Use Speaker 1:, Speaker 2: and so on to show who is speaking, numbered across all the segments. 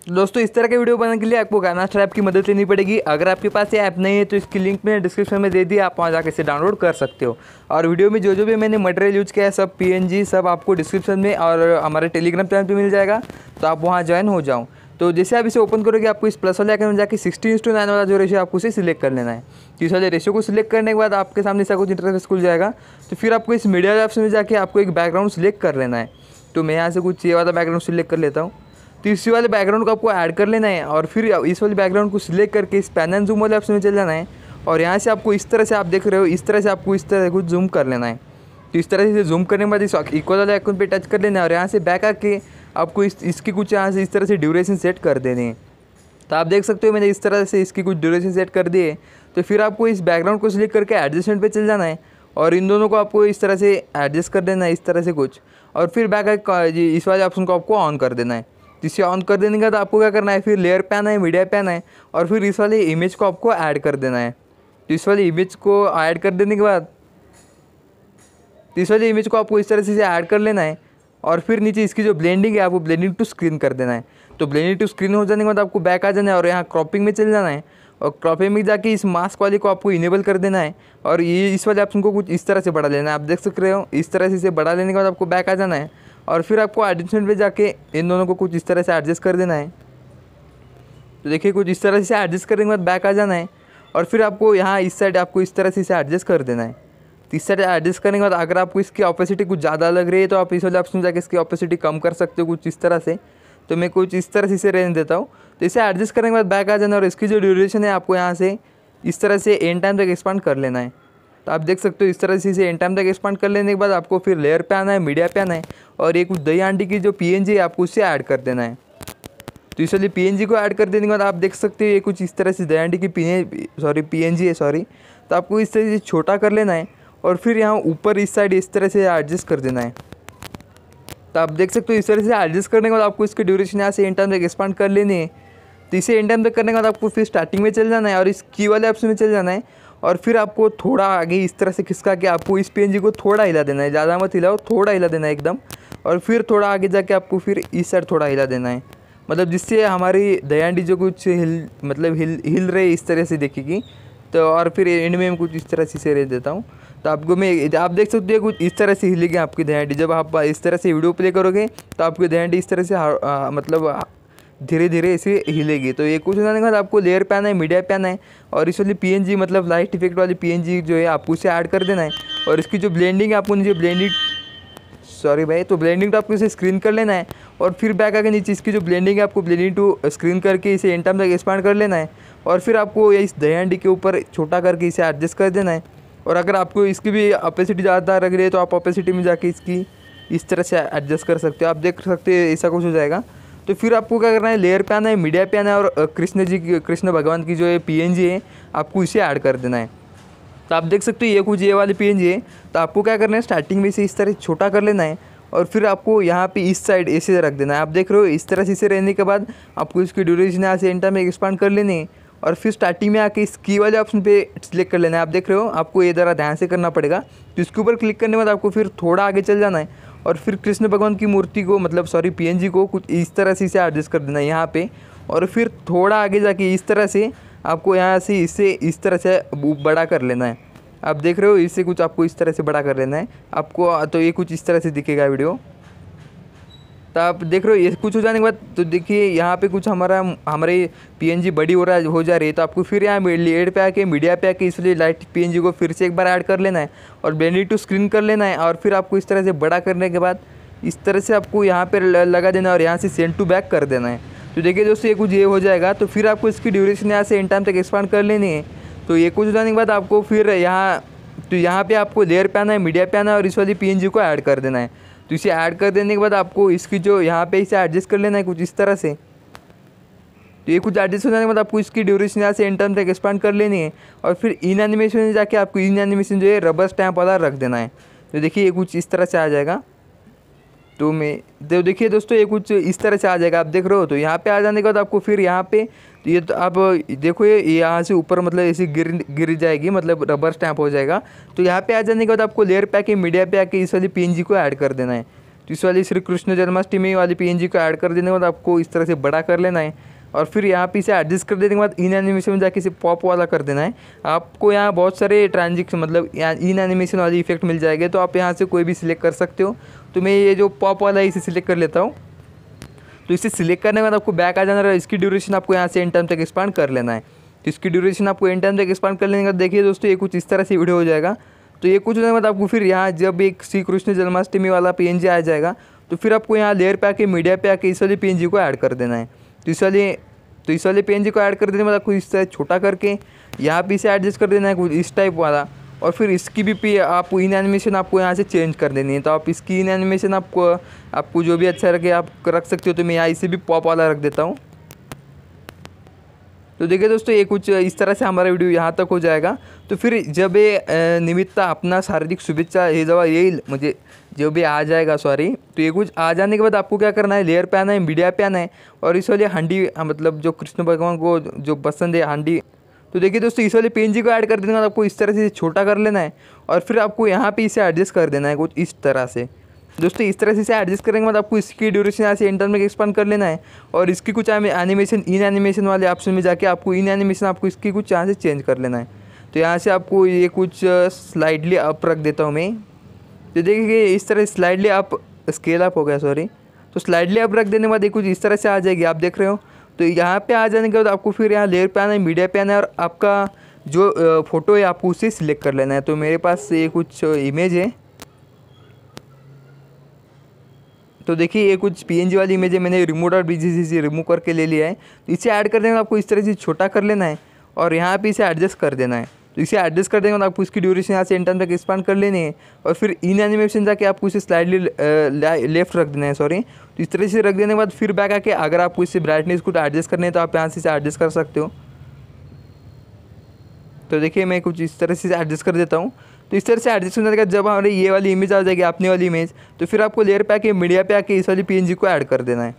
Speaker 1: दोस्तों इस तरह के वीडियो बनाने के लिए आपको काइनमास्टर ऐप की मदद लेनी पड़ेगी। अगर आपके पास ये ऐप नहीं है तो इसकी लिंक मैंने डिस्क्रिप्शन में दे दी, आप वहाँ जाकर इसे डाउनलोड कर सकते हो। और वीडियो में जो भी मैंने मटेरियल यूज किया है सब PNG सब आपको डिस्क्रिप्शन में और हमारे टेलीग्राम चैनल पर मिल जाएगा, तो आप वहाँ ज्वाइन हो जाओ। तो जैसे आप इसे ओपन करोगे आपको इस प्लस वाले आइकन में जाकर 16:9 वाला जो रेशियो आपको उसे सिलेक्ट कर लेना है। तो इस वाले रेशियो को सिलेक्ट करने के बाद आपके सामने ऐसा कुछ इंटरफेस खुल जाएगा। तो फिर आपको इस मीडिया ऑप्शन में जाके आपको एक बैकग्राउंड सिलेक्ट कर लेना है। तो मैं यहाँ से कुछ ये वाला बैकग्राउंड सिलेक्ट कर लेता हूँ। तो इसी वाले बैकग्राउंड को आपको ऐड कर लेना है और फिर इस वाले बैकग्राउंड को सिलेक्ट करके इस पैन एंड जूम वाले ऑप्शन में चल जाना है। और यहाँ से आपको इस तरह से आप देख रहे हो, इस तरह से आपको इस तरह कुछ जूम कर लेना है। तो इस तरह से जूम करने के बाद इस इक्वल वाले आइकन पे टच कर लेना है और यहाँ से बैक आके आपको इसकी कुछ यहाँ से इस तरह से ड्यूरेशन सेट कर देनी है। तो आप देख सकते हो मैंने इस तरह से इसकी कुछ ड्यूरेशन सेट कर दी है। तो फिर आपको इस बैकग्राउंड को सिलेक्ट करके एडजस्टमेंट पे चल जाना है और इन दोनों को आपको इस तरह से एडजस्ट कर देना है, इस तरह से कुछ। और फिर बैक इस वाले ऑप्शन को आपको ऑन कर देना है। इसे ऑन कर देने के बाद आपको क्या करना है, फिर लेयर पे आना है, मीडिया पे आना है और फिर इस वाले इमेज को आपको ऐड कर देना है। तो इस वाले इमेज को ऐड कर देने के बाद इस वाले इमेज को आपको इस तरह से ऐड कर लेना है और फिर नीचे इसकी जो ब्लेंडिंग है आपको ब्लेंडिंग टू स्क्रीन कर देना है। तो ब्लेंडिंग टू स्क्रीन हो जाने के बाद आपको बैक आ जाना है और यहाँ क्रॉपिंग में चल जाना है और क्रॉपिंग में जाके इस मास्क वाले को आपको इनेबल कर देना है और ये इस वाले ऑप्शन को कुछ इस तरह से बढ़ा लेना है। आप देख सकते हो इस तरह से इसे बढ़ा लेने के बाद आपको बैक आ जाना है और फिर आपको एडजस्टमेंट पे जाके इन दोनों को कुछ इस तरह से एडजस्ट कर देना है। तो देखिए कुछ इस तरह से एडजस्ट करने के बाद बैक आ जाना है और फिर आपको यहाँ इस साइड आपको इस तरह से इसे एडजस्ट कर देना है। तो इस साइड एडजस्ट करने के बाद अगर आपको इसकी ऑपोसिटी कुछ ज़्यादा लग रही है तो आप इस वाले ऑप्शन में जाके इसकी ऑपोसिटी कम कर सकते हो कुछ इस तरह से। तो मैं कुछ इस तरह से इसे रहने देता हूँ। तो इसे एडजस्ट करने के बाद बैक आ जाना और इसकी जो ड्यूरेशन है आपको यहाँ से इस तरह से एंड टाइम तक एक्सपांड कर लेना है। तो आप देख सकते हो इस तरह से इसे एंड टाइम तक एक्सपांड कर लेने के बाद आपको फिर लेयर पे आना है, मीडिया पे आना है और ये कुछ दही हांडी की जो PNG है आपको उससे ऐड कर देना है। तो इस वाली PNG को ऐड कर देने के बाद आप देख सकते हो ये कुछ इस तरह से दही हांडी की PNG है सॉरी। तो आपको इस तरह से छोटा कर लेना है और फिर यहाँ ऊपर इस साइड इस तरह से एडजस्ट कर देना है। तो आप देख सकते हो इस तरह से एडजस्ट करने के बाद आपको इसकी ड्यूरेशन यहाँ से एंड टाइम तक एक्सपांड कर लेनी है। तो इसे एंड टाइम तक करने के बाद आपको फिर स्टार्टिंग में चल जाना है और इस की वाले ऑप्शन में चल जाना है और फिर आपको थोड़ा आगे इस तरह से खिसका के आपको इस PNG को थोड़ा हिला देना है, ज़्यादा मत हिलाओ, थोड़ा हिला देना है एकदम। और फिर थोड़ा आगे जाके आपको फिर इस साइड थोड़ा हिला देना है, मतलब जिससे हमारी दयांडी जो कुछ हिल रहे इस तरह से दिखेगी। तो और फिर एंड में कुछ इस तरह से रह देता हूँ। तो आपको आप देख सकते हो कुछ इस तरह से हिलेगी आपकी दयांडी। जब आप इस तरह से वीडियो प्ले करोगे तो आपकी दयांडी इस तरह से मतलब धीरे धीरे इसे हिलेगी। तो ये कुछ होने के बाद आपको लेयर पे आना है, मीडिया पे आना है और इस वाली PNG मतलब लाइट इफेक्ट वाली PNG जो है आपको उसे ऐड कर देना है और इसकी जो ब्लेंडिंग है आपको नीचे ब्लेंडिंग तो आपको इसे स्क्रीन कर लेना है और फिर बैक आके नीचे इसकी जो ब्लेंडिंग है आपको ब्लेंडिंग टू स्क्रीन करके इसे एंड टाइम तक एक्सपांड कर लेना है और फिर आपको इस दयाहांडी के ऊपर छोटा करके इसे एडजस्ट कर देना है। और अगर आपको इसकी भी ऑपेसिटी ज़्यादा लग रही है तो आप ऑपेसिटी में जाके इसकी इस तरह से एडजस्ट कर सकते हो। आप देख सकते हैं ऐसा कुछ हो जाएगा। तो फिर आपको क्या करना है, लेयर पे आना है, मीडिया पे आना है और कृष्ण भगवान की जो ये PNG है आपको इसे ऐड कर देना है। तो आप देख सकते हो ये कुछ ये वाली PNG है। तो आपको क्या करना है, स्टार्टिंग में इसे इस तरह छोटा कर लेना है और फिर आपको यहाँ पे इस साइड ऐसे रख देना है। आप देख रहे हो इस तरह से इसे रहने के बाद आपको इसकी ड्यूरेशन यहाँ से एंड टाइम में एक्सपांड कर लेनी है और फिर स्टार्टिंग में आके इस की वाले ऑप्शन पे सिलेक्ट कर लेना है। आप देख रहे हो आपको ये ज़रा ध्यान से करना पड़ेगा। तो इसके ऊपर क्लिक करने के बाद आपको फिर थोड़ा आगे चल जाना है और फिर कृष्ण भगवान की मूर्ति को मतलब PNG को कुछ इस तरह से इसे एडजस्ट कर देना है यहाँ पे और फिर थोड़ा आगे जाके इस तरह से आपको यहाँ से इसे इस तरह से बड़ा कर लेना है। आप देख रहे हो इससे कुछ आपको इस तरह से बड़ा कर लेना है आपको। तो ये कुछ इस तरह से दिखेगा वीडियो। तो आप देख रहे हो ये कुछ हो जाने के बाद तो देखिए यहाँ पे कुछ हमारे PNG बड़ी हो जा रही है। तो आपको फिर यहाँ लेयर पे आके मीडिया पे आके इसलिए लाइट PNG को फिर से एक बार ऐड कर लेना है और ब्लेंडिंग टू स्क्रीन कर लेना है और फिर आपको इस तरह से बड़ा करने के बाद इस तरह से आपको यहाँ पे लगा देना और यहाँ से सेंड टू बैक कर देना है। तो देखिए दोस्तों ये कुछ ये हो जाएगा। तो फिर आपको इसकी ड्यूरेशन यहाँ से एंड टाइम तक एक्सपांड कर लेनी है। तो ये कुछ हो जाने के बाद आपको फिर यहाँ पे आपको लेयर पे आना है, मीडिया पे आना है और इस वाली PNG को ऐड कर देना है। तो इसे ऐड कर देने के बाद आपको इसकी जो यहाँ पे इसे एडजस्ट कर लेना है कुछ इस तरह से। तो ये कुछ एडजस्ट हो जाने के बाद आपको इसकी ड्यूरेशन यहाँ से एंड टाइम तक एक्सपांड कर लेनी है और फिर इन एनिमेशन में जाके आपको इन एनिमेशन जो है रबर स्टैम्प वाला रख देना है। तो देखिए ये कुछ इस तरह से आ जाएगा। तो देखिए दोस्तों ये कुछ इस तरह से आ जाएगा, आप देख रहे हो। तो यहाँ पे आ जाने के बाद आपको फिर यहाँ पे तो ये तो आप देखो ये यहाँ से ऊपर मतलब ऐसे गिर जाएगी, मतलब रबर स्टैम्प हो जाएगा। तो यहाँ पे आ जाने के बाद आपको लेयर पे आके मीडिया पे आके इस वाली PNG को ऐड कर देना है। तो इस वाली श्री कृष्ण जन्माष्टमी वाली PNG को ऐड कर देने के बाद आपको इस तरह से बड़ा कर लेना है और फिर यहाँ पे इसे एडजस्ट कर देने के बाद इन एनिमेशन में जाके इसे पॉप वाला कर देना है। आपको यहाँ बहुत सारे ट्रांजिक्शन मतलब यहाँ इन एनिमेशन वाली इफेक्ट मिल जाएंगे, तो आप यहाँ से कोई भी सिलेक्ट कर सकते हो। तो मैं ये जो पॉप वाला है इसे सिलेक्ट कर लेता हूँ। तो इसे सिलेक्ट करने के बाद आपको बैक आ जाना है। इसकी ड्यूरेशन आपको यहाँ से एंड टाइम तक एक्सपांड कर लेना है। तो इसकी ड्यूरेशन आपको एंड टाइम तक एक्सपांड कर लेने के बाद देखिए दोस्तों ये कुछ इस तरह से वीडियो हो जाएगा। तो ये कुछ होने के बाद आपको फिर यहाँ जब एक श्री कृष्ण जन्माष्टमी वाला PNG आ जाएगा तो फिर आपको यहाँ लेयर पे आके मीडिया पे आके इस वाली PNG को ऐड कर देना है। तो इस वाले PNG को ऐड कर देने के बाद आपको इस तरह छोटा करके यहाँ पे इसे एडजस्ट कर देना है कुछ इस टाइप वाला। और फिर इसकी भी आपको इन एनिमेशन आपको यहाँ से चेंज कर देनी है। तो आप इसकी इन एनिमेशन आपको जो भी अच्छा लगे आप रख सकते हो। तो मैं यहाँ इसे भी पॉप वाला रख देता हूँ। तो देखिए दोस्तों ये कुछ इस तरह से हमारा वीडियो यहाँ तक हो जाएगा। तो फिर जब ये निमित्ता अपना शारीरिक शुभेच्छा हे जब येईल म्हणजे जो भी आ जाएगा सॉरी, तो ये कुछ आ जाने के बाद आपको क्या करना है, लेयर पे आना है, मीडिया पे आना है और इस वाले हांडी मतलब जो कृष्ण भगवान को जो पसंद है हांडी। तो देखिए दोस्तों इस वाले PNG को ऐड कर देने के बाद आपको इस तरह से छोटा कर लेना है और फिर आपको यहाँ पे इसे एडजस्ट कर देना है कुछ इस तरह से। दोस्तों इस तरह से इसे एडजस्ट करने के बाद आपको इसकी ड्यूरेशन यहाँ से एंड टाइम तक एक्सपांड कर लेना है और इसकी कुछ एनिमेशन इन एनिमेशन वाले ऑप्शन में जाके आपको इन एनिमेशन आपको इसकी कुछ यहाँ से चेंज कर लेना है। तो यहाँ से आपको ये कुछ स्लाइडली अप रख देता हूँ मैं। तो देखिए इस तरह स्लाइडली अप स्केल अप हो गया सॉरी। तो स्लाइडली अप रख देने के बाद ये कुछ इस तरह से आ जाएगी, आप देख रहे हो। तो यहाँ पे आ जाने के बाद आपको फिर यहाँ लेयर पे आना है, मीडिया पे आना है और आपका जो फ़ोटो है आपको उसे सिलेक्ट कर लेना है। तो मेरे पास ये कुछ इमेज है। तो देखिए ये कुछ PNG वाली इमेज है, मैंने remote.bgc से रिमूव करके ले लिया है। तो इसे ऐड करने में आपको इस तरह से छोटा कर लेना है और यहाँ पे इसे एडजस्ट कर देना है। तो इसे एडजस्ट कर देंगे तो आपको इसकी ड्यूरेशन यहाँ से एंड टाइम तक एक्सपांड कर लेनी है और फिर इन एनिमेशन जाके आपको इसे स्लाइडली लेफ्ट रख देना है सॉरी। तो इस तरह से रख देने के बाद फिर बैक आके अगर आपको इससे ब्राइटनेस को एडजस्ट करने है तो आप यहाँ से इसे एडजस्ट कर सकते हो। तो देखिए मैं कुछ इस तरह से एडजस्ट कर देता हूँ। तो इस तरह से एडजस्ट होने के बाद जब हमारी ये वाली इमेज आ जाएगी अपनी वाली इमेज, तो फिर आपको लेयर पे आके मीडिया पे आके इस वाली PNG को ऐड कर देना है।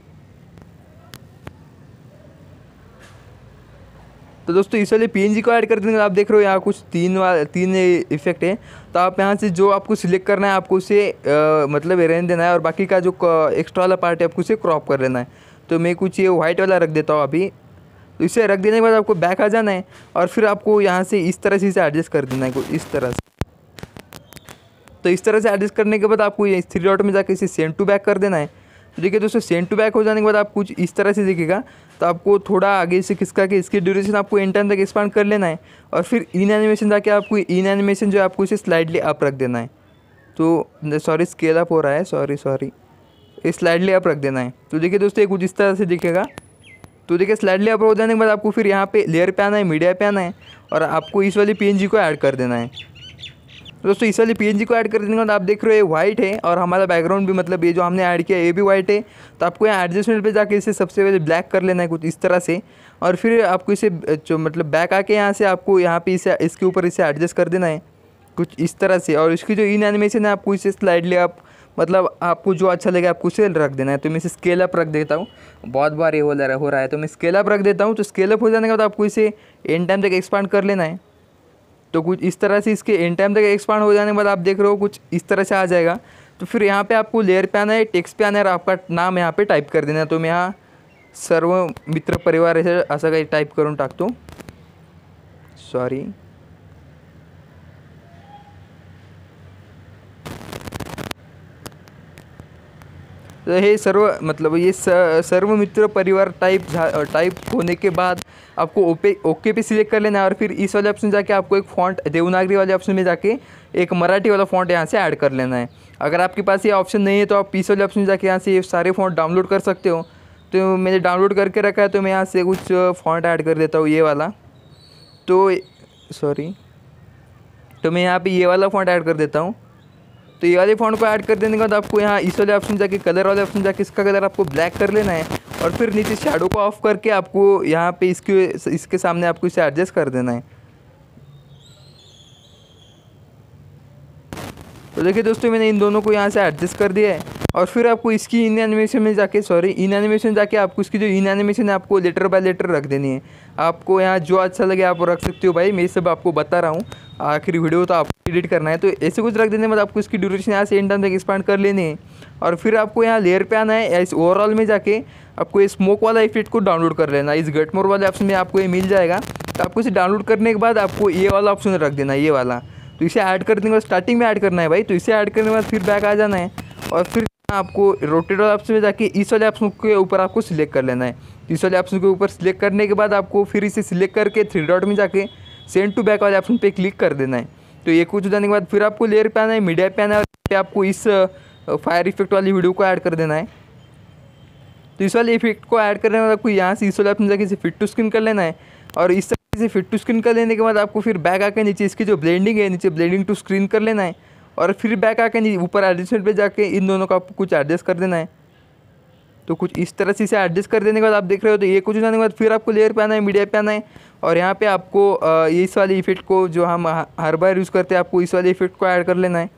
Speaker 1: तो दोस्तों इस वाले PNG को ऐड कर देने के बाद आप देख रहे हो यहाँ कुछ तीन इफेक्ट है। तो आप यहाँ से जो आपको सिलेक्ट करना है आपको उसे मतलब रहने देना है और बाकी का जो एक्स्ट्रा वाला पार्ट है आपको उसे क्रॉप कर लेना है। तो मैं कुछ ये वाइट वाला रख देता हूँ अभी। तो इसे रख देने के बाद आपको बैक आ जाना है और फिर आपको यहाँ से इस तरह से इसे एडजस्ट कर देना है कुछ इस तरह से। तो इस तरह से एडजस्ट करने के बाद आपको ये 3 डॉट में जाकर इसे सेंड टू बैक कर देना है। तो देखिए दोस्तों सेंड टू बैक हो जाने के बाद आप कुछ इस तरह से दिखेगा। तो आपको थोड़ा आगे से खिसका के इसकी ड्यूरेशन आपको एंड टाइम तक एक्सपांड कर लेना है और फिर इन एनिमेशन जाके आपको इन एनिमेशन जो है आपको इसे स्लाइडली अप रख देना है। तो सॉरी स्केल अप हो रहा है, सॉरी ये स्लाइडली अप रख देना है। तो देखिए दोस्तों ये कुछ इस तरह से दिखेगा। तो देखिए स्लाइडली अप हो जाने के बाद आपको फिर यहाँ पे लेयर पे आना है, मीडिया पे आना है और आपको इस वाली PNG को ऐड कर देना है। दोस्तों इस वाली PNG को ऐड कर देने के बाद आप देख रहे हो ये वाइट है और हमारा बैकग्राउंड भी मतलब ये जो हमने ऐड किया ये भी वाइट है। तो आपको यहाँ एडजस्टमेंट पे जाके इसे सबसे पहले ब्लैक कर लेना है कुछ इस तरह से और फिर आपको इसे जो मतलब बैक आके यहाँ से आपको यहाँ पे इसे इसके ऊपर इसे एडजस्ट कर देना है कुछ इस तरह से। और इसकी जो इन एनिमेशन है आपको इसे स्लाइडली आप मतलब आपको जो अच्छा लगे आपको उसे रख देना है। तो मैं इसे स्केल अप रख देता हूँ, बहुत बार ये हो रहा है। तो मैं स्केल अप रख देता हूँ। तो स्केल अप हो जाने के बाद आपको इसे एंड टाइम तक एक्सपांड कर लेना है। तो कुछ इस तरह से इसके एंड टाइम तक एक्सपांड हो जाने के बाद आप देख रहे हो कुछ इस तरह से आ जाएगा। तो फिर यहाँ पे आपको लेयर पे आना है, टेक्स्ट पे आना है और आपका नाम यहाँ पे टाइप कर देना है। तो मैं यहाँ सर्व मित्र परिवार असं काही टाइप करून टाकतो, सॉरी। तो ये सर्व मित्र परिवार टाइप होने के बाद आपको ओके पे सिलेक्ट कर लेना है और फिर इस वाले ऑप्शन जाके आपको एक फ़ॉन्ट देवनागरी वाले ऑप्शन में जाके एक मराठी वाला फ़ॉन्ट यहाँ से ऐड कर लेना है। अगर आपके पास ये ऑप्शन नहीं है तो आप इस वाले ऑप्शन में जाके यहाँ से ये सारे फ़ॉन्ट डाउनलोड कर सकते हो। तो मैंने डाउनलोड करके रखा है तो मैं यहाँ से कुछ फ़ॉन्ट ऐड कर देता हूँ ये वाला। तो सॉरी, तो मैं यहाँ पर ये वाला फ़ॉन्ट ऐड कर देता हूँ। तो ये वाले फ़ॉन्ट को ऐड कर देने के बाद आपको यहाँ इस वाले ऑप्शन जाके कलर वाले ऑप्शन जाके इसका कलर आपको ब्लैक कर लेना है और फिर नीचे शैडो को ऑफ करके आपको यहाँ पे इसके सामने आपको इसे एडजस्ट कर देना है। तो देखिए दोस्तों मैंने इन दोनों को यहाँ से एडजस्ट कर दिया है। और फिर आपको इसकी इन एनिमेशन में जाके आपको इसकी जो इन एनिमेशन है आपको लेटर बाय लेटर रख देनी है। आपको यहाँ जो अच्छा लगे आप रख सकते हो भाई, मैं सब आपको बता रहा हूँ, आखिरी वीडियो तो आपको एडिट करना है। तो ऐसे कुछ रख देने के बाद आपको इसकी ड्यूरेशन यहाँ से एंड तक एक्सपांड कर लेनी है। और फिर आपको यहाँ लेयर पे आना है। इस ओवरऑल में जाके आपको ये स्मोक वाला इफेक्ट को डाउनलोड कर लेना। इस गेट मोर वाले ऑप्शन में आपको ये मिल जाएगा। तो आपको इसे डाउनलोड करने के बाद आपको ये वाला ऑप्शन रख देना है, ये वाला। तो इसे ऐड करने के बाद स्टार्टिंग में ऐड करना है भाई। तो इसे ऐड करने के बाद फिर बैक आ जाना है और फिर आपको रोटेट वाले ऑप्शन में जाके इस वाले ऑप्शन के ऊपर आपको सिलेक्ट कर लेना है। इस वाले ऑप्शन के ऊपर सिलेक्ट करने के बाद आपको फिर इसे सिलेक्ट करके 3 डॉट में जाके सेंड टू बैक वाले ऑप्शन पे क्लिक कर देना है। तो ये कुछ हो जाने के बाद फिर आपको लेयर पे आना है, मीडिया पे आना है और आपको इस फायर इफेक्ट वाली वीडियो को ऐड कर देना है। तो इस वाले इफेक्ट को ऐड करने के बाद आपको यहाँ से इस वाले ऑप्शन जाके इसे फिट टू स्क्रीन कर लेना है। और इस तरीके से फिट टू स्क्रीन कर लेने के बाद आपको फिर बैक आके नीचे इसकी जो ब्लेंडिंग है नीचे ब्लेंडिंग टू स्क्रीन कर लेना है। और फिर बैक आके ऊपर एडजस्टमेंट पे जाके इन दोनों का आपको कुछ एडजस्ट कर देना है। तो कुछ इस तरह से इसे एडजस्ट कर देने के बाद आप देख रहे हो तो ये कुछ हो जाने के बाद फिर आपको लेयर पे आना है, मीडिया पे आना है और यहाँ पे आपको इस वाले इफेक्ट को जो हम हर बार यूज़ करते हैं आपको इस वाले इफेक्ट को ऐड कर लेना है।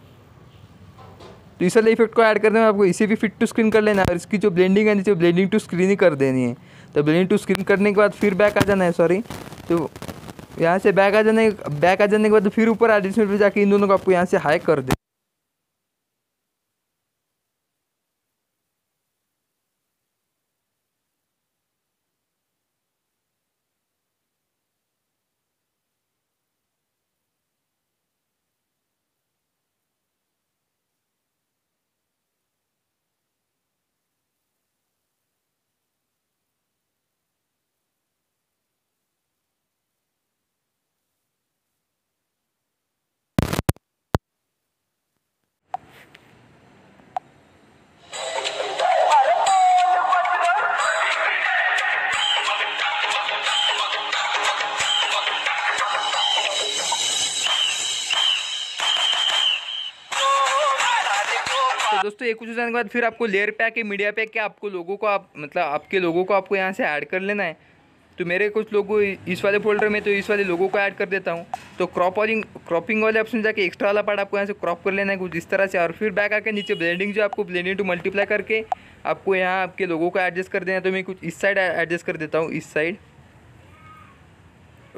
Speaker 1: तो इस वाले इफेक्ट को ऐड करने में आपको इसे भी फिट टू स्क्रीन कर लेना है और इसकी जो ब्लेंडिंग है नीचे ब्लेंडिंग टू स्क्रीन ही कर देनी है। तो ब्लेंडिंग टू स्क्रीन करने के बाद फिर बैक आ जाना है, सॉरी। तो यहाँ से बैक आ जाने के बाद फिर ऊपर एडजस्टमेंट पे जाके इन दोनों को आपको यहाँ से हाई कर दे। तो दोस्तों ये कुछ जाने के बाद फिर आपको लेयर पे आके मीडिया पे के आपको लोगों को आपके लोगों को आपको यहाँ से ऐड कर लेना है। तो मेरे कुछ लोगों इस वाले फोल्डर में तो इस वाले लोगों को ऐड कर देता हूँ। तो क्रॉपिंग वाले ऑप्शन जाके एक्स्ट्रा वाला पार्ट आपको यहाँ से क्रॉप कर लेना है कुछ इस तरह से। और फिर बैक आके नीचे ब्लेंडिंग जो आपको ब्लेंडिंग टू मल्टीप्लाई करके आपको यहाँ आपके लोगों को एडजस्ट कर देना है। तो मैं कुछ इस साइड एडजस्ट कर देता हूँ, इस साइड।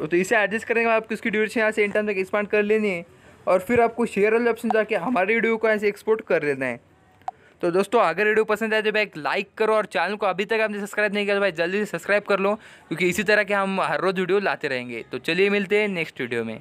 Speaker 1: तो इसे एडजस्ट करने के बाद आपको इसकी ड्यूरेशन यहाँ से इन टाइम तक एक्सपांड कर लेनी है। और फिर आपको शेयर वाले ऑप्शन जाके हमारे वीडियो को ऐसे एक्सपोर्ट कर लेना है। तो दोस्तों अगर वीडियो पसंद आए तो भाई एक लाइक करो और चैनल को अभी तक आपने सब्सक्राइब नहीं किया तो भाई जल्दी से सब्सक्राइब कर लो, क्योंकि इसी तरह के हम हर रोज़ वीडियो लाते रहेंगे। तो चलिए मिलते हैं नेक्स्ट वीडियो में।